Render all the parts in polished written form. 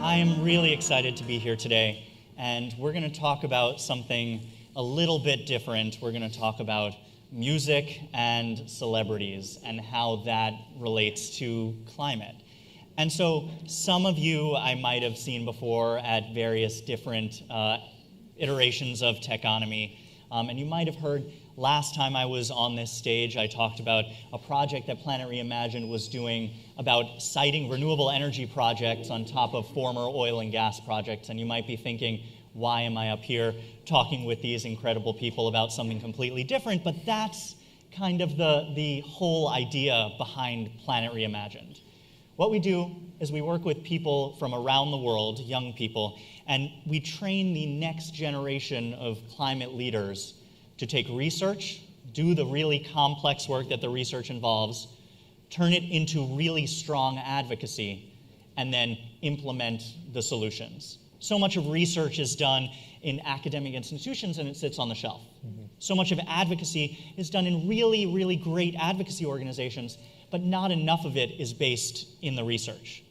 I am really excited to be here today, and we're going to talk about something a little bit different. We're going to talk about music and celebrities and how that relates to climate. And so some of you I might have seen before at various different iterations of Techonomy, and you might have heard last time I was on this stage, I talked about a project that Planet Reimagined was doing about siting renewable energy projects on top of former oil and gas projects. And you might be thinking, why am I up here talking with these incredible people about something completely different? But that's kind of the whole idea behind Planet Reimagined. What we do is we work with people from around the world, young people, and we train the next generation of climate leaders to take research, do the really complex work that the research involves, turn it into really strong advocacy, and then implement the solutions. So much of research is done in academic institutions and it sits on the shelf. So much of advocacy is done in really, really great advocacy organizations, but not enough of it is based in the research.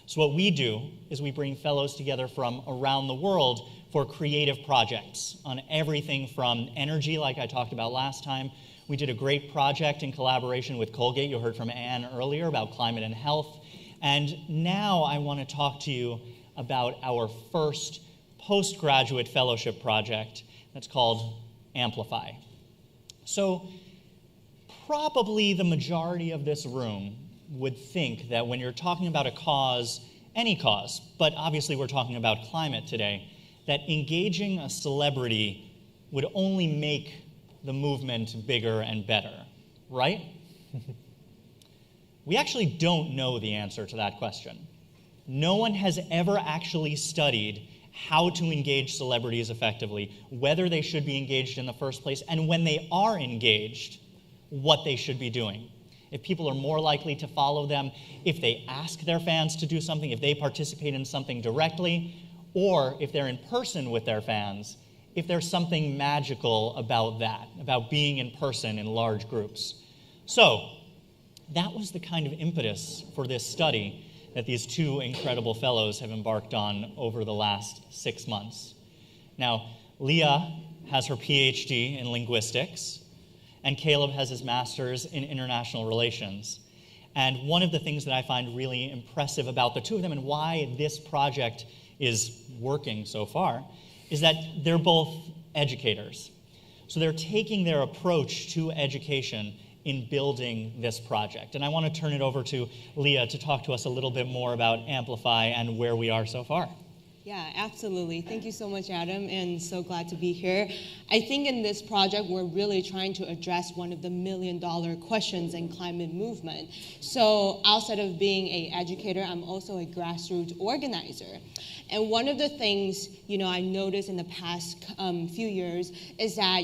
So what we do is we bring fellows together from around the world for creative projects on everything from energy, like I talked about last time. We did a great project in collaboration with Colgate. You heard from Anne earlier about climate and health. And now I want to talk to you about our first postgraduate fellowship project that's called Amplify. So probably the majority of this room would think that when you're talking about a cause, any cause, but obviously we're talking about climate today, that engaging a celebrity would only make the movement bigger and better, right? We actually don't know the answer to that question. No one has ever actually studied how to engage celebrities effectively, whether they should be engaged in the first place, and when they are engaged, what they should be doing. If people are more likely to follow them, if they ask their fans to do something, if they participate in something directly, or if they're in person with their fans, if there's something magical about that, about being in person in large groups. So that was the kind of impetus for this study that these two incredible fellows have embarked on over the last 6 months. Now, Leah has her PhD in linguistics, and Caleb has his master's in international relations. And one of the things that I find really impressive about the two of them and why this project is working so far is that they're both educators. So they're taking their approach to education in building this project. And I want to turn it over to Leah to talk to us a little bit more about Amplify and where we are so far. Yeah, absolutely. Thank you so much, Adam, and so glad to be here. I think in this project, we're really trying to address one of the million-dollar questions in climate movement. So outside of being an educator, I'm also a grassroots organizer. And one of the things, I noticed in the past few years is that,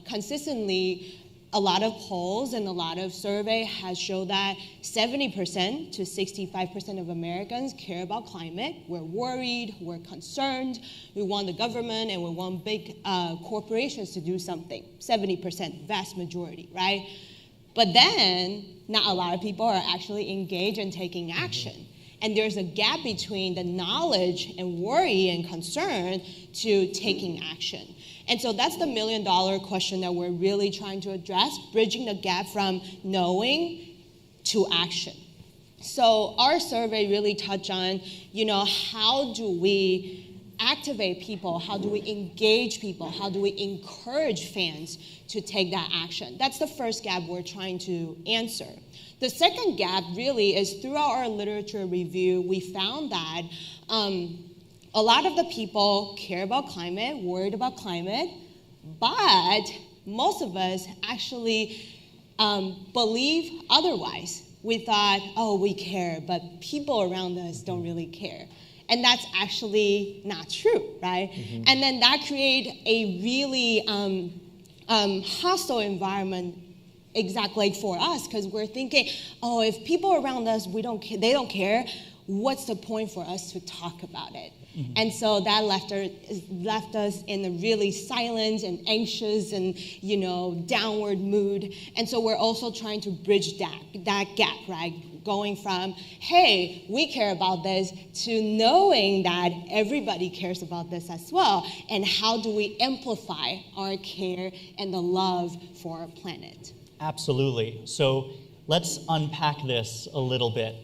consistently, a lot of polls and a lot of survey has shown that 70% to 65% of Americans care about climate. We're worried, we're concerned, we want the government and we want big corporations to do something. 70%, vast majority, right? But then, not a lot of people are actually engaged in taking action. And there's a gap between the knowledge and worry and concern to taking action. And so that's the million-dollar question that we're really trying to address, bridging the gap from knowing to action. So our survey really touched on, how do we activate people? How do we engage people? How do we encourage fans to take that action? That's the first gap we're trying to answer. The second gap really is throughout our literature review, we found that a lot of the people care about climate, worried about climate, but most of us actually believe otherwise. We thought, we care, but people around us don't really care. And that's actually not true, right? And then that created a really hostile environment exactly like for us, because we're thinking, if people around us, they don't care, what's the point for us to talk about it? And so that left us in a really silent and anxious and, downward mood. And so we're also trying to bridge that gap, right? Going from, hey, we care about this, to knowing that everybody cares about this as well. And how do we amplify our care and the love for our planet? Absolutely. So let's unpack this a little bit.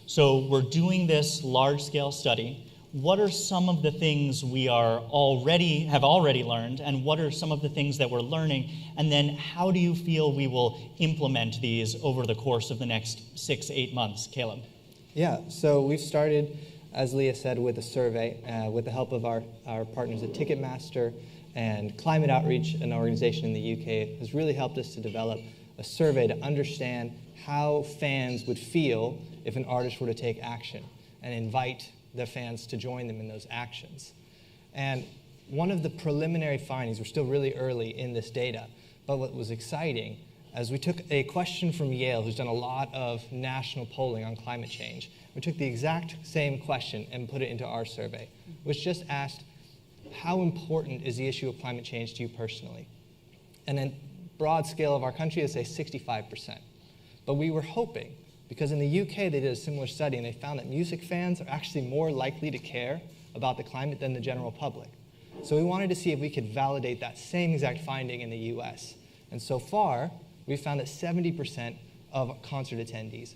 So we're doing this large-scale study. What are some of the things we have already learned, and what are some of the things that we're learning? And then how do you feel we will implement these over the course of the next 6-8 months? Caleb? Yeah, so we've started, as Leah said, with a survey with the help of our partners at Ticketmaster, and Climate Outreach, an organization in the UK, has really helped us to develop a survey to understand how fans would feel if an artist were to take action and invite the fans to join them in those actions. And one of the preliminary findings, we're still really early in this data, but what was exciting, as we took a question from Yale, who's done a lot of national polling on climate change, we took the exact same question and put it into our survey, which just asked, how important is the issue of climate change to you personally? And then broad scale of our country, they say 65%. But we were hoping, because in the UK they did a similar study and they found that music fans are actually more likely to care about the climate than the general public. So we wanted to see if we could validate that same exact finding in the US. And so far, we found that 70% of concert attendees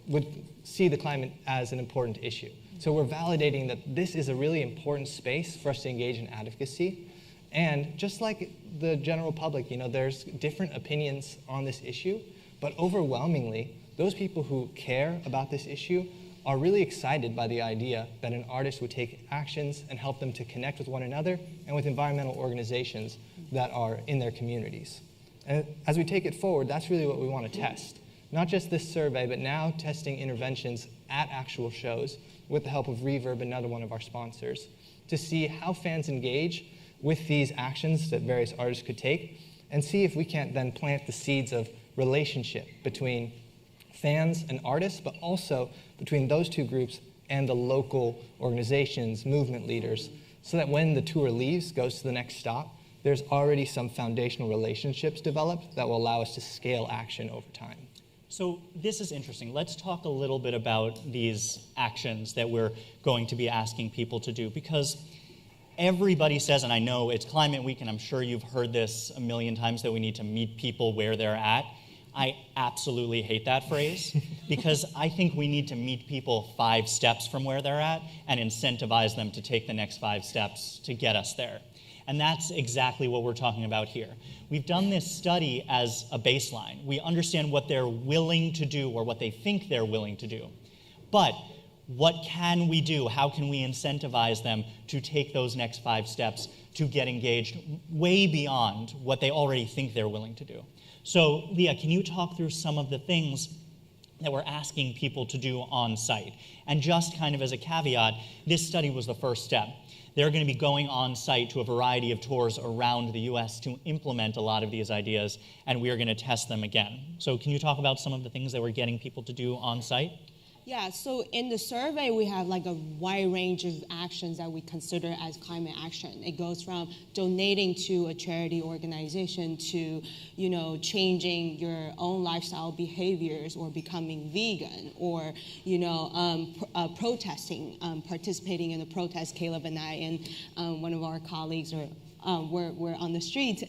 would see the climate as an important issue. So we're validating that this is a really important space for us to engage in advocacy. And just like the general public, there's different opinions on this issue, but overwhelmingly, those people who care about this issue are really excited by the idea that an artist would take actions and help them to connect with one another and with environmental organizations that are in their communities. And as we take it forward, that's really what we want to test. Not just this survey, but now testing interventions at actual shows with the help of Reverb, another one of our sponsors, to see how fans engage with these actions that various artists could take, and see if we can't then plant the seeds of relationship between fans and artists, but also between those two groups and the local organizations, movement leaders, so that when the tour leaves, goes to the next stop, there's already some foundational relationships developed that will allow us to scale action over time. So this is interesting. Let's talk a little bit about these actions that we're going to be asking people to do, because everybody says, and I know it's Climate Week, and I'm sure you've heard this a million times, that we need to meet people where they're at. I absolutely hate that phrase, because I think we need to meet people 5 steps from where they're at and incentivize them to take the next 5 steps to get us there. And that's exactly what we're talking about here. We've done this study as a baseline. We understand what they're willing to do, or what they think they're willing to do. But what can we do? How can we incentivize them to take those next 5 steps to get engaged way beyond what they already think they're willing to do? So, Leah, can you talk through some of the things that we're asking people to do on site? And just kind of as a caveat, this study was the first step. They're going to be going on site to a variety of tours around the US to implement a lot of these ideas, and we are going to test them again. So can you talk about some of the things that we're getting people to do on site? Yeah, so in the survey, we have like a wide range of actions that we consider as climate action. It goes from donating to a charity organization to, changing your own lifestyle behaviors, or becoming vegan, or, protesting, participating in a protest. Caleb and I and one of our colleagues were on the street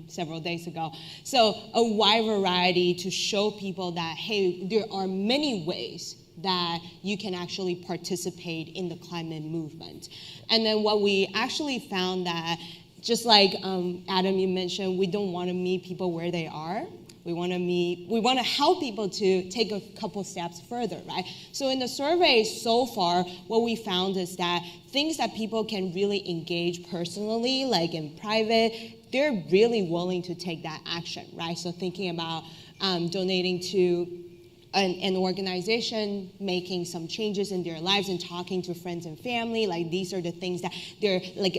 several days ago. So a wide variety to show people that, hey, there are many ways that you can actually participate in the climate movement. And then what we actually found that, just like Adam, you mentioned, we don't want to meet people where they are. We want to help people to take a couple steps further, right? So in the survey so far, what we found is that things that people can really engage personally, like in private, they're really willing to take that action, right? So thinking about donating to an organization, making some changes in their lives and talking to friends and family, like these are the things that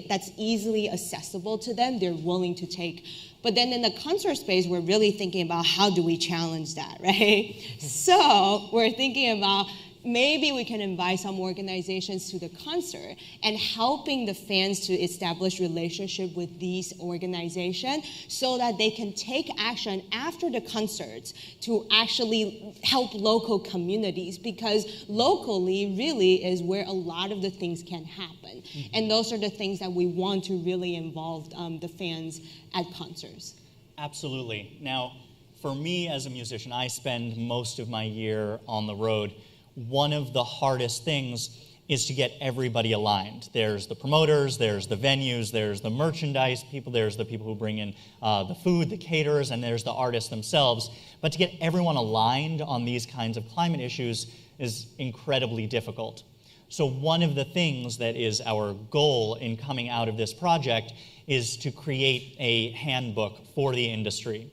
that's easily accessible to them, they're willing to take. But then in the concert space, we're really thinking about how do we challenge that, right? So we're thinking about maybe we can invite some organizations to the concert and helping the fans to establish relationship with these organizations so that they can take action after the concerts to actually help local communities, because locally really is where a lot of the things can happen. And those are the things that we want to really involve the fans at concerts. Absolutely. Now, for me as a musician, I spend most of my year on the road. One of the hardest things is to get everybody aligned. There's the promoters, there's the venues, there's the merchandise people, there's the people who bring in the food, the caterers, and there's the artists themselves. But to get everyone aligned on these kinds of climate issues is incredibly difficult. So one of the things that is our goal in coming out of this project is to create a handbook for the industry.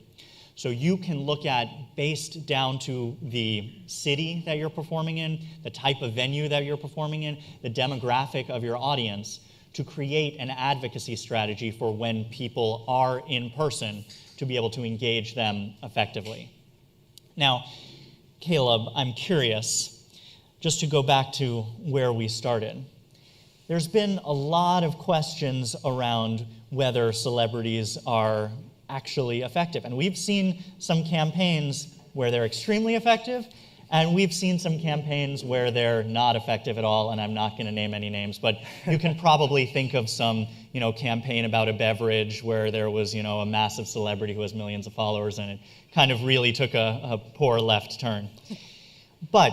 So you can look at, based down to the city that you're performing in, the type of venue that you're performing in, the demographic of your audience, to create an advocacy strategy for when people are in person to be able to engage them effectively. Now, Caleb, I'm curious, just to go back to where we started. There's been a lot of questions around whether celebrities are actually effective. And we've seen some campaigns where they're extremely effective, and we've seen some campaigns where they're not effective at all, and I'm not going to name any names, but you can probably think of some, campaign about a beverage where there was, a massive celebrity who has millions of followers, and it kind of really took a poor left turn. But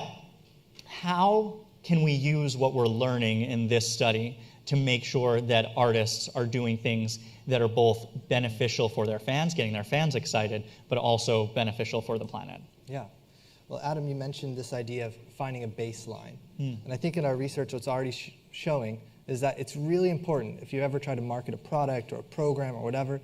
how can we use what we're learning in this study to make sure that artists are doing things that are both beneficial for their fans, getting their fans excited, but also beneficial for the planet? Yeah. Well, Adam, you mentioned this idea of finding a baseline. And I think in our research, what's already showing is that it's really important, if you ever try to market a product or a program or whatever,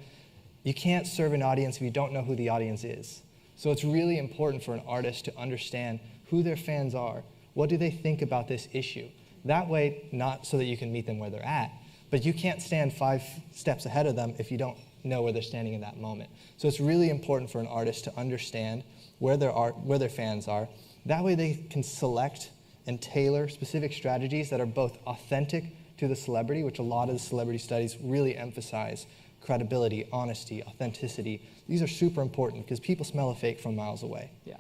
you can't serve an audience if you don't know who the audience is. So it's really important for an artist to understand who their fans are. What do they think about this issue? That way, not so that you can meet them where they're at, but you can't stand 5 steps ahead of them if you don't know where they're standing in that moment. So it's really important for an artist to understand where their fans are. That way they can select and tailor specific strategies that are both authentic to the celebrity, which a lot of the celebrity studies really emphasize: credibility, honesty, authenticity. These are super important because people smell a fake from miles away. Yeah.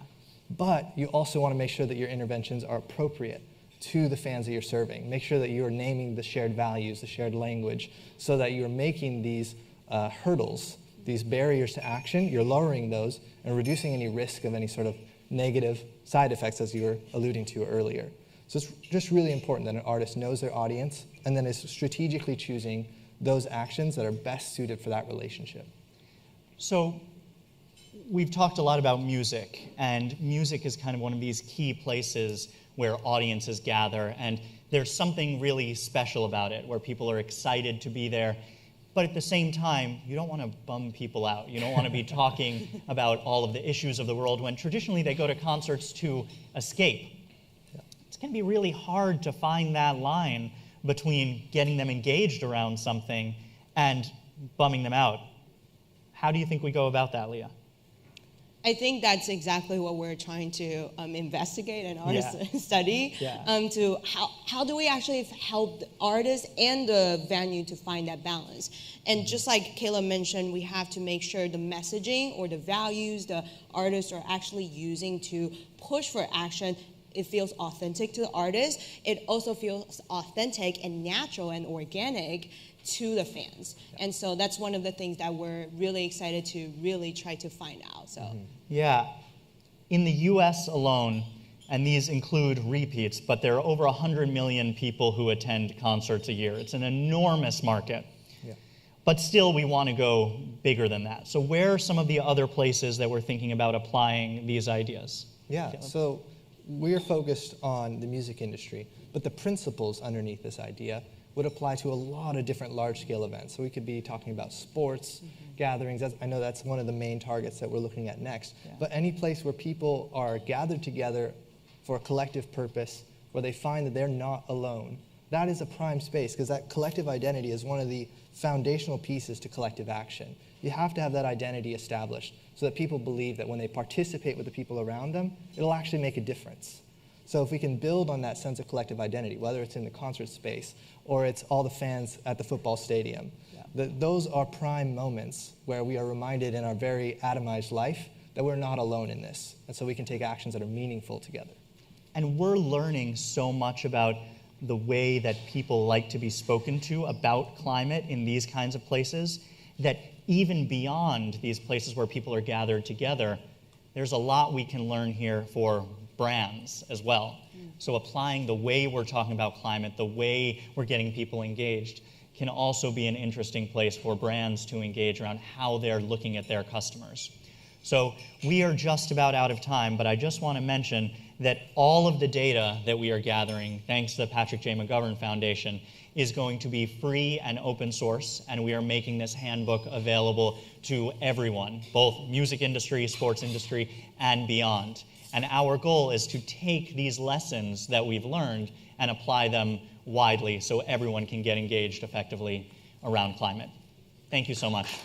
But you also want to make sure that your interventions are appropriate to the fans that you're serving. Make sure that you're naming the shared values, the shared language, so that you're making these hurdles, these barriers to action, you're lowering those and reducing any risk of any sort of negative side effects, as you were alluding to earlier. So it's just really important that an artist knows their audience and then is strategically choosing those actions that are best suited for that relationship. So we've talked a lot about music, and music is kind of one of these key places where audiences gather, and there's something really special about it, where people are excited to be there. But at the same time, you don't want to bum people out. You don't want to be talking about all of the issues of the world when traditionally they go to concerts to escape. Yeah. It's going to be really hard to find that line between getting them engaged around something and bumming them out. How do you think we go about that, Leah? I think that's exactly what we're trying to investigate in our study. Yeah. To how do we actually help the artists and the venue to find that balance? And just like Kayla mentioned, we have to make sure the messaging or the values the artists are actually using to push for action, it feels authentic to the artist. It also feels authentic and natural and organic to the fans. And so that's one of the things that we're really excited to really try to find out. So Yeah. In the US alone, and these include repeats, but there are over 100 million people who attend concerts a year. It's an enormous market. Yeah. But still, we want to go bigger than that. So where are some of the other places that we're thinking about applying these ideas? Yeah, so we're focused on the music industry, but the principles underneath this idea would apply to a lot of different large-scale events. So we could be talking about sports, gatherings. I know that's one of the main targets that we're looking at next. Yeah. But any place where people are gathered together for a collective purpose, where they find that they're not alone, that is a prime space, because that collective identity is one of the foundational pieces to collective action. You have to have that identity established so that people believe that when they participate with the people around them, it'll actually make a difference. So if we can build on that sense of collective identity, whether it's in the concert space or it's all the fans at the football stadium, those are prime moments where we are reminded in our very atomized life that we're not alone in this. And so we can take actions that are meaningful together. And we're learning so much about the way that people like to be spoken to about climate in these kinds of places, that even beyond these places where people are gathered together, there's a lot we can learn here for brands as well. So applying the way we're talking about climate, the way we're getting people engaged, can also be an interesting place for brands to engage around how they're looking at their customers. So we are just about out of time, but I just want to mention that all of the data that we are gathering, thanks to the Patrick J. McGovern Foundation, is going to be free and open source, and we are making this handbook available to everyone, both music industry, sports industry, and beyond. And our goal is to take these lessons that we've learned and apply them widely so everyone can get engaged effectively around climate. Thank you so much.